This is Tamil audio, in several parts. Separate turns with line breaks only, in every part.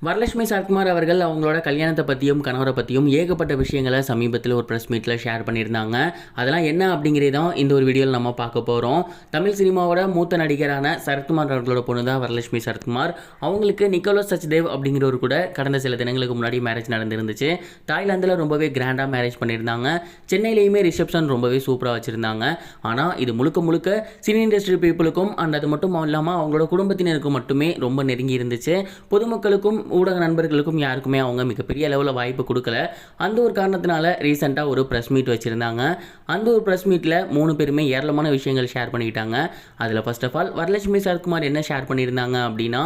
வரலட்சுமி சரத்குமார் அவர்கள் அவங்களோட கல்யாணத்தை பற்றியும் கணவரை பற்றியும் ஏகப்பட்ட விஷயங்களை சமீபத்தில் ஒரு ப்ரெஸ் மீட்டில் ஷேர் பண்ணியிருந்தாங்க. அதெல்லாம் என்ன அப்படிங்கிறது தான் இந்த ஒரு வீடியோவில் நம்ம பார்க்க போகிறோம். தமிழ் சினிமாவோட மூத்த நடிகரான சரத்குமார் அவர்களோட பொண்ணு தான் வரலட்சுமி சரத்குமார். அவங்களுக்கு நிக்கோலஸ் சச்தேவ் அப்படிங்கிறவர் கூட கடந்த சில தினங்களுக்கு முன்னாடி மேரேஜ் நடந்திருந்துச்சு. தாய்லாந்தில் ரொம்பவே கிராண்டாக மேரேஜ் பண்ணியிருந்தாங்க. சென்னையிலையுமே ரிசப்ஷன் ரொம்பவே சூப்பராக வச்சுருந்தாங்க. ஆனால் இது முழுக்க முழுக்க சினி இண்டஸ்ட்ரி பீப்புளுக்கும் அண்ட் அது மட்டும் இல்லாமல் அவங்களோட குடும்பத்தினருக்கும் மட்டுமே ரொம்ப நெருங்கி இருந்துச்சு. பொதுமக்களுக்கும் ஊடக நண்பர்களுக்கும் யாருக்குமே அவங்க மிகப்பெரிய அளவில் வாய்ப்பு கொடுக்கல. அந்த ஒரு காரணத்தினால ரீசெண்டாக ஒரு ப்ரெஸ் மீட் வச்சுருந்தாங்க. அந்த ஒரு ப்ரெஸ் மீட்டில் 3 பேருமே ஏராளமான விஷயங்கள் ஷேர் பண்ணிக்கிட்டாங்க. அதில் first of all Varalakshmi Sarathkumar என்ன ஷேர் பண்ணியிருந்தாங்க அப்படின்னா,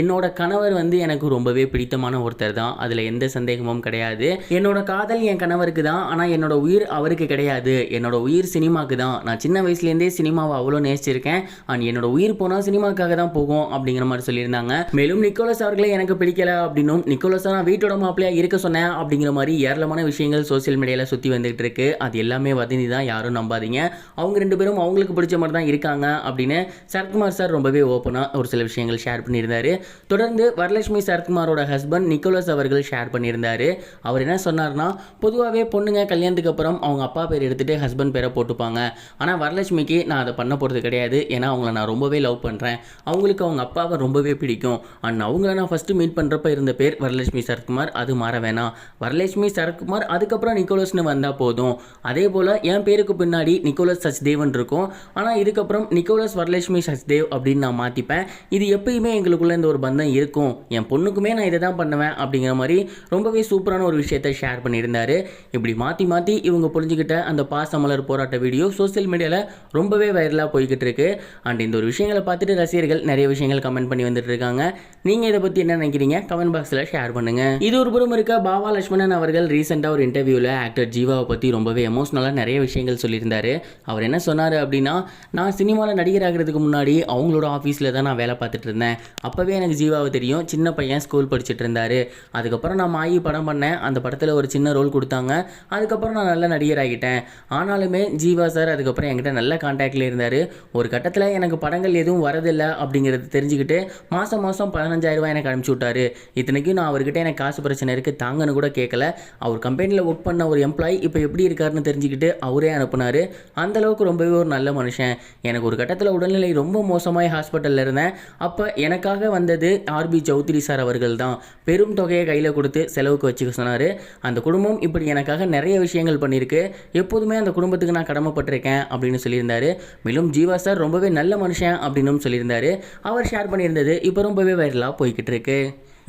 என்னோட கணவர் எனக்கு ரொம்பவே பிடித்தமான ஒருத்தர் தான், அதில் எந்த சந்தேகமும் கிடையாது. என்னோட காதல் என் கணவருக்கு தான், ஆனால் என்னோட உயிர் அவருக்கு கிடையாது. என்னோட உயிர் சினிமாவுக்கு தான். நான் சின்ன வயசுலேருந்தே சினிமாவை அவ்வளோ நேசிச்சிருக்கேன். அண்ட் என்னோட உயிர் போனால் சினிமாவுக்காக தான் போகும் அப்படிங்கிற மாதிரி சொல்லியிருந்தாங்க. மேலும் நிக்கோலஸ் அவர்களே எனக்கு பிடிக்கல அப்படின்னும், நிக்கோலஸை நான் வீட்டோட மாப்பிள்ளையா இருக்க சொன்னேன் அப்படிங்கிற மாதிரி ஏராளமான விஷயங்கள் சோசியல் மீடியாவில் சுற்றி வந்துட்டு இருக்கு. அது எல்லாமே வதந்தி தான், யாரும் நம்பாதீங்க. அவங்க 2 பேரும் அவங்களுக்கு பிடிச்ச மாதிரி தான் இருக்காங்க அப்படின்னு சரத்குமார் சார் ரொம்பவே ஓப்பனாக ஒரு சில விஷயங்கள் ஷேர் பண்ணியிருந்தாரு. தொடர்ந்து வரலட்சுமி சரத்குமாரோட ஹஸ்பண்ட் நிக்கோலஸ் அவர்கள் ஷேர் பண்ணியிருந்தாரு. அவர் என்ன சொன்னார்னா, பொதுவாகவே பொண்ணுங்க கல்யாணத்துக்கு அப்புறம் அவங்க அப்பா பேர் எடுத்துட்டு ஹஸ்பண்ட் பேரை போட்டுப்பாங்க. ஆனால் வரலட்சுமிக்கு நான் அதை பண்ண போகிறது கிடையாது. ஏன்னா அவங்கள நான் ரொம்பவே லவ் பண்ணுறேன். அவங்களுக்கு அவங்க அப்பாவை ரொம்பவே பிடிக்கும். அண்ட் அவங்கள நான் ஃபஸ்ட்டு மீட் பண்ணுறப்ப இருந்த பேர் வரலட்சுமி சரத்குமார், அது மாற வேணாம். வரலட்சுமி சரத்குமார் அதுக்கப்புறம் நிக்கோலஸ்னு வந்தால் போதும். அதே போல் என் பேருக்கு பின்னாடி நிக்கோலஸ் சச்தேவன் இருக்கும். ஆனால் இதுக்கப்புறம் நிக்கோலஸ் வரலட்சுமி சச்தேவ் அப்படின்னு நான் மாற்றிப்பேன். இது எப்பயுமே எங்களுக்குள்ள இந்த ஒரு பந்தம் இருக்கும். என் பொண்ணுக்குமே நான் இதை தான் பண்ணுவேன் அப்படிங்கிற மாதிரி ரொம்பவே சூப்பரான ஒரு விஷயத்தை ஷேர் பண்ணியிருந்தாரு. இப்படி மாற்றி மாற்றி இவங்க புரிஞ்சுக்கிட்ட அந்த பாசமலர் போராட்ட வீடியோ சோசியல் மீடியாவில் ரொம்பவே வைரலாக போய்கிட்டு இருக்கு. அண்ட் இந்த ஒரு விஷயங்களை பார்த்துட்டு ரசிகர்கள் நிறைய விஷயங்கள் கமெண்ட் பண்ணி வந்துட்டு இருக்காங்க. நீங்கள் இதை பற்றி என்ன நினைக்கிறீங்க? கமெண்ட் பாக்ஸில் ஷேர் பண்ணுங்க. இது ஒரு புறம் இருக்க, பாபா லட்சுமணன் அவர்கள் ரீசெண்டாக ஒரு இன்டர்வியூவில் ஆக்டர் ஜீவாவை பற்றி ரொம்பவே எமோஷனலாக நிறைய விஷயங்கள் சொல்லியிருந்தாரு. அவர் என்ன சொன்னார் அப்படின்னா, நான் சினிமாவில் நடிகர் ஆகிறதுக்கு முன்னாடி அவங்களோட ஆஃபீஸில் தான் நான் வேலை பார்த்துட்டு இருந்தேன். அப்போவே எனக்கு ஜீவாவை தெரியும். சின்ன பையன் ஸ்கூல் படிச்சுட்டு இருந்தார். அதுக்கப்புறம் நான் மாயி படம் பண்ணேன். அந்த படத்தில் ஒரு சின்ன ரோல் கொடுத்தாங்க. அதுக்கப்புறம் நான் நல்ல நடிகர் ஆகிட்டேன். ஆனாலுமே ஜீவா சார் அதுக்கப்புறம் என்கிட்ட நல்ல கான்டாக்டில் இருந்தார். ஒரு கட்டத்தில் எனக்கு படங்கள் எதுவும் வரதில்லை அப்படிங்கிறது தெரிஞ்சுக்கிட்டு மாதம் 15,000 ரூபாய் எனக்கு அனுப்பிச்சி விட்டாரு. இத்தனைக்கும் நான் அவர்கிட்ட எனக்கு காசு பிரச்சனை இருக்குது தாங்கன்னு கூட கேட்கல. அவர் கம்பெனியில் ஒர்க் பண்ண ஒரு எம்ப்ளாயி இப்போ எப்படி இருக்காருன்னு தெரிஞ்சுக்கிட்டு அவரே அனுப்புனார். அந்தளவுக்கு ரொம்பவே ஒரு நல்ல மனுஷன். எனக்கு ஒரு கட்டத்தில் உடல்நிலை ரொம்ப மோசமாகி ஹாஸ்பிட்டலில் இருந்தேன். அப்போ எனக்காக வந்தது ஆர்பி சௌத்ரி சார் அவர்கள் தான். பெரும் தொகையை கையில் கொடுத்து செலவுக்கு வச்சுக்க சொன்னார். அந்த குடும்பம் இப்படி எனக்காக நிறைய விஷயங்கள் பண்ணியிருக்கு. எப்போதுமே அந்த குடும்பத்துக்கு நான் கடமைப்பட்டிருக்கேன் அப்படின்னு சொல்லியிருந்தார். மேலும் ஜீவா சார் ரொம்பவே நல்ல மனுஷன் அப்படின்னு சொல்லியிருந்தார். அவர் ஷேர் பண்ணியிருந்தது இப்போ ரொம்பவே வைரலாக போய்கிட்டு இருக்கு.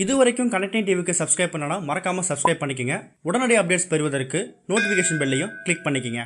இது வரைக்கும் கனெக்டிங் டிவிக்கு சப்ஸ்கிரைப் பண்ணனா மறக்காமல் சப்ஸ்கிரைப் பண்ணிக்கங்க. உடனடி அப்டேட்ஸ் பெறுவதற்கு நோட்டிஃபிகேஷன் பெல்லையும் கிளிக் பண்ணிக்கங்க.